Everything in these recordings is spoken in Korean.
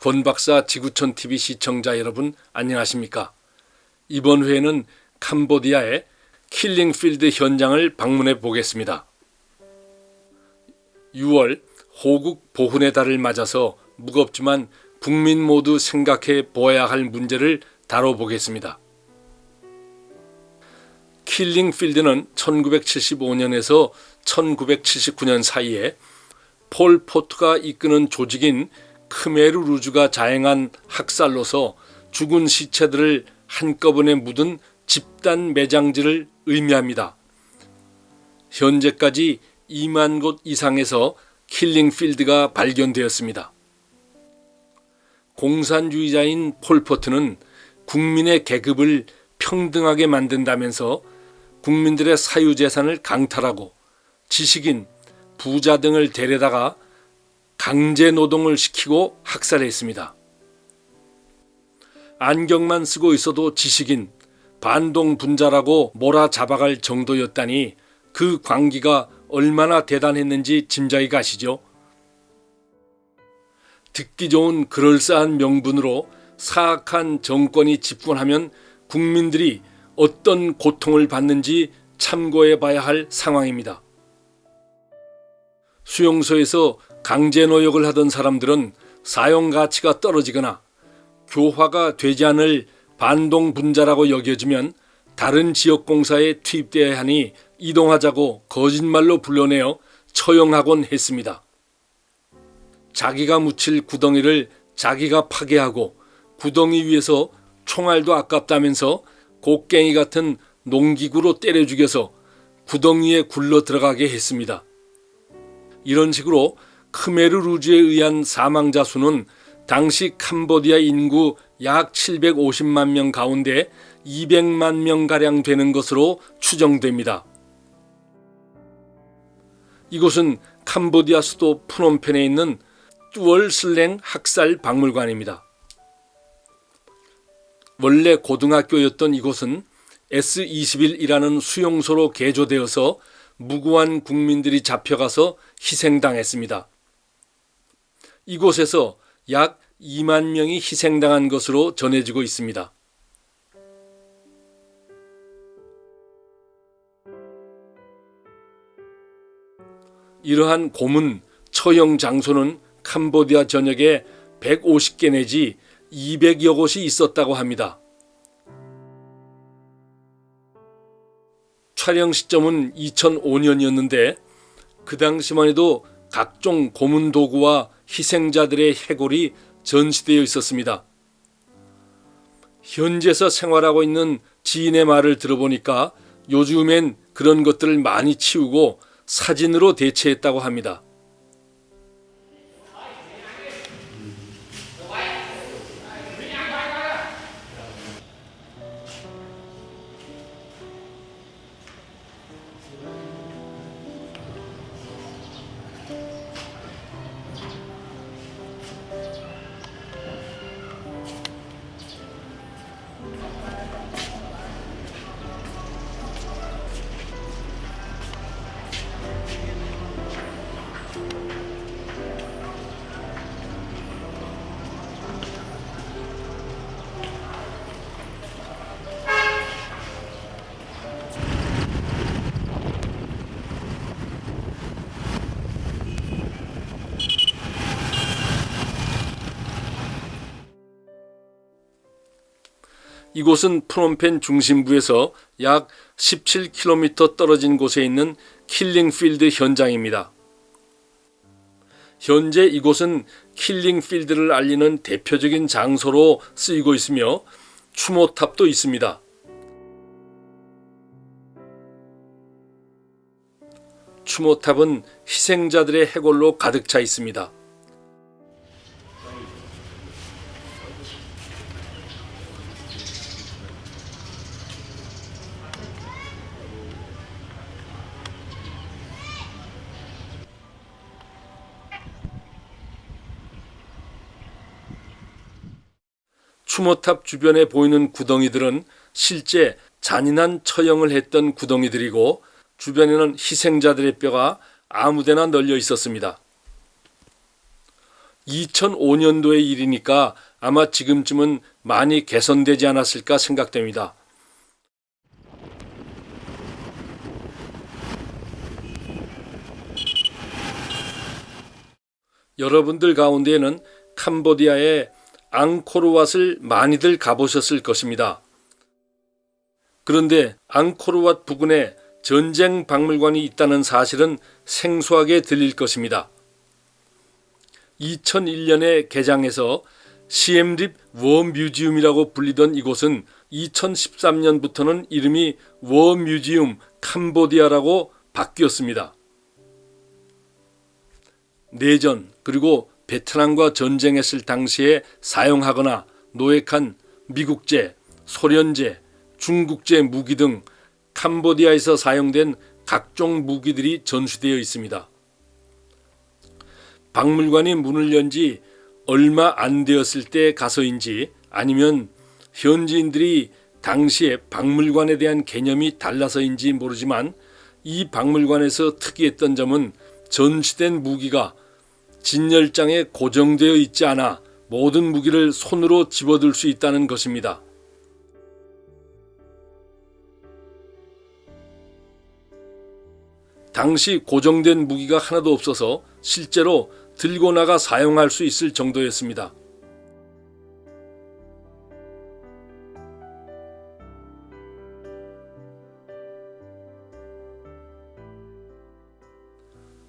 권박사 지구촌 TV 시청자 여러분 안녕하십니까? 이번 회에는 캄보디아의 킬링필드 현장을 방문해 보겠습니다. 6월 호국 보훈의 달을 맞아서 무겁지만 국민 모두 생각해 보아야 할 문제를 다뤄보겠습니다. 킬링필드는 1975년에서 1979년 사이에 폴 포트가 이끄는 조직인 크메르 루주가 자행한 학살로서 죽은 시체들을 한꺼번에 묻은 집단 매장지를 의미합니다. 현재까지 2만 곳 이상에서 킬링필드가 발견되었습니다. 공산주의자인 폴 포트는 국민의 계급을 평등하게 만든다면서 국민들의 사유재산을 강탈하고 지식인, 부자 등을 데려다가 강제 노동을 시키고 학살했습니다. 안경만 쓰고 있어도 지식인, 반동분자라고 몰아잡아갈 정도였다니 그 광기가 얼마나 대단했는지 짐작이 가시죠? 듣기 좋은 그럴싸한 명분으로 사악한 정권이 집권하면 국민들이 어떤 고통을 받는지 참고해 봐야 할 상황입니다. 수용소에서 강제노역을 하던 사람들은 사용가치가 떨어지거나 교화가 되지 않을 반동분자라고 여겨지면 다른 지역공사에 투입되어야 하니 이동하자고 거짓말로 불러내어 처형하곤 했습니다. 자기가 묻힐 구덩이를 자기가 파괴하고 구덩이 위에서 총알도 아깝다면서 곡괭이 같은 농기구로 때려 죽여서 구덩이에 굴러 들어가게 했습니다. 이런 식으로 크메르 루주에 의한 사망자 수는 당시 캄보디아 인구 약 750만 명 가운데 200만 명가량 되는 것으로 추정됩니다. 이곳은 캄보디아 수도 프놈펜에 있는 뚜얼슬랭 학살 박물관입니다. 원래 고등학교였던 이곳은 S-21이라는 수용소로 개조되어서 무고한 국민들이 잡혀가서 희생당했습니다. 이곳에서 약 2만 명이 희생당한 것으로 전해지고 있습니다. 이러한 고문, 처형 장소는 캄보디아 전역에 150개 내지 200여 곳이 있었다고 합니다. 촬영 시점은 2005년이었는데 그 당시만 해도 각종 고문 도구와 희생자들의 해골이 전시되어 있었습니다. 현지에서 생활하고 있는 지인의 말을 들어보니까 요즘엔 그런 것들을 많이 치우고 사진으로 대체했다고 합니다. 이곳은 프놈펜 중심부에서 약 17km 떨어진 곳에 있는 킬링필드 현장입니다. 현재 이곳은 킬링필드를 알리는 대표적인 장소로 쓰이고 있으며 추모탑도 있습니다. 추모탑은 희생자들의 해골로 가득 차 있습니다. 추모탑 주변에 보이는 구덩이들은 실제 잔인한 처형을 했던 구덩이들이고 주변에는 희생자들의 뼈가 아무데나 널려 있었습니다. 2005년도의 일이니까 아마 지금쯤은 많이 개선되지 않았을까 생각됩니다. 여러분들 가운데에는 캄보디아의 앙코르왓을 많이들 가보셨을 것입니다. 그런데 앙코르왓 부근에 전쟁 박물관이 있다는 사실은 생소하게 들릴 것입니다. 2001년에 개장해서 시엠립 워 뮤지엄이라고 불리던 이곳은 2013년부터는 이름이 워 뮤지엄 캄보디아라고 바뀌었습니다. 내전 그리고 베트남과 전쟁했을 당시에 사용하거나 노획한 미국제, 소련제, 중국제 무기 등 캄보디아에서 사용된 각종 무기들이 전시되어 있습니다. 박물관이 문을 연 지 얼마 안 되었을 때 가서인지 아니면 현지인들이 당시에 박물관에 대한 개념이 달라서인지 모르지만 이 박물관에서 특이했던 점은 전시된 무기가 진열장에 고정되어 있지 않아 모든 무기를 손으로 집어들 수 있다는 것입니다. 당시 고정된 무기가 하나도 없어서 실제로 들고 나가 사용할 수 있을 정도였습니다.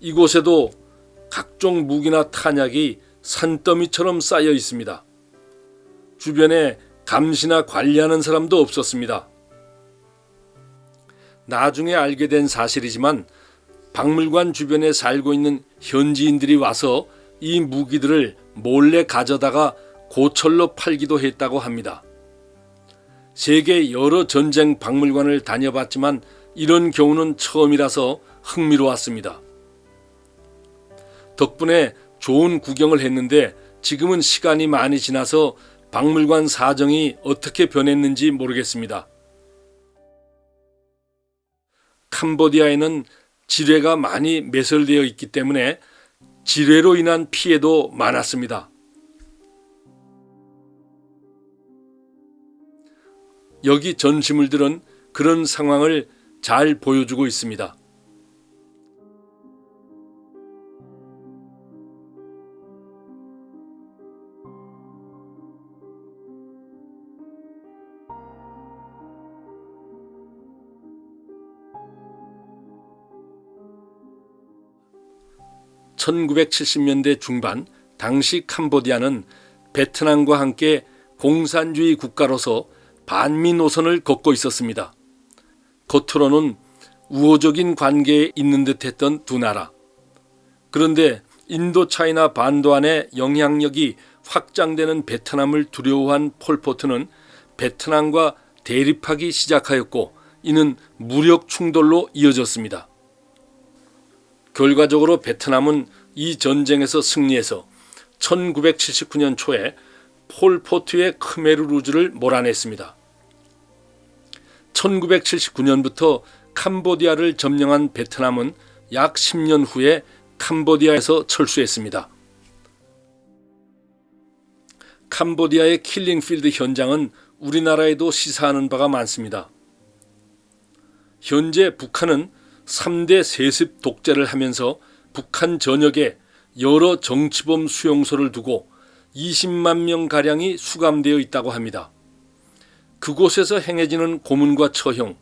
이곳에도 각종 무기나 탄약이 산더미처럼 쌓여 있습니다. 주변에 감시나 관리하는 사람도 없었습니다. 나중에 알게 된 사실이지만 박물관 주변에 살고 있는 현지인들이 와서 이 무기들을 몰래 가져다가 고철로 팔기도 했다고 합니다. 세계 여러 전쟁 박물관을 다녀봤지만 이런 경우는 처음이라서 흥미로웠습니다. 덕분에 좋은 구경을 했는데 지금은 시간이 많이 지나서 박물관 사정이 어떻게 변했는지 모르겠습니다. 캄보디아에는 지뢰가 많이 매설되어 있기 때문에 지뢰로 인한 피해도 많았습니다. 여기 전시물들은 그런 상황을 잘 보여주고 있습니다. (1970년대) 중반 당시 캄보디아는 베트남과 함께 공산주의 국가로서 반미 노선을 걷고 있었습니다. 겉으로는 우호적인 관계에 있는 듯했던 두 나라. 그런데 인도차이나 반도 안의 영향력이 확장되는 베트남을 두려워한 폴포트는 베트남과 대립하기 시작하였고 이는 무력 충돌로 이어졌습니다. 결과적으로 베트남은 이 전쟁에서 승리해서 1979년 초에 폴포트의 크메르 루즈를 몰아냈습니다. 1979년부터 캄보디아를 점령한 베트남은 약 10년 후에 캄보디아에서 철수했습니다. 캄보디아의 킬링필드 현장은 우리나라에도 시사하는 바가 많습니다. 현재 북한은 3대 세습 독재를 하면서 북한 전역에 여러 정치범 수용소를 두고 20만 명가량이 수감되어 있다고 합니다. 그곳에서 행해지는 고문과 처형,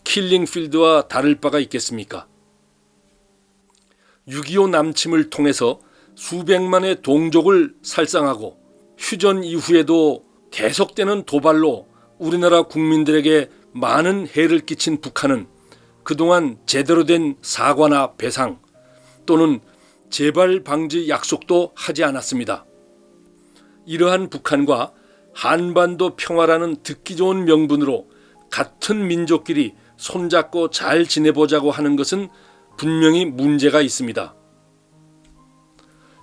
킬링필드와 다를 바가 있겠습니까? 6.25 남침을 통해서 수백만의 동족을 살상하고 휴전 이후에도 계속되는 도발로 우리나라 국민들에게 많은 해를 끼친 북한은 그동안 제대로 된 사과나 배상 또는 재발 방지 약속도 하지 않았습니다. 이러한 북한과 한반도 평화라는 듣기 좋은 명분으로 같은 민족끼리 손잡고 잘 지내보자고 하는 것은 분명히 문제가 있습니다.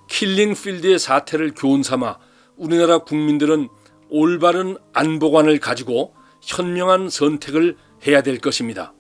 킬링필드의 사태를 교훈 삼아 우리나라 국민들은 올바른 안보관을 가지고 현명한 선택을 해야 될 것입니다.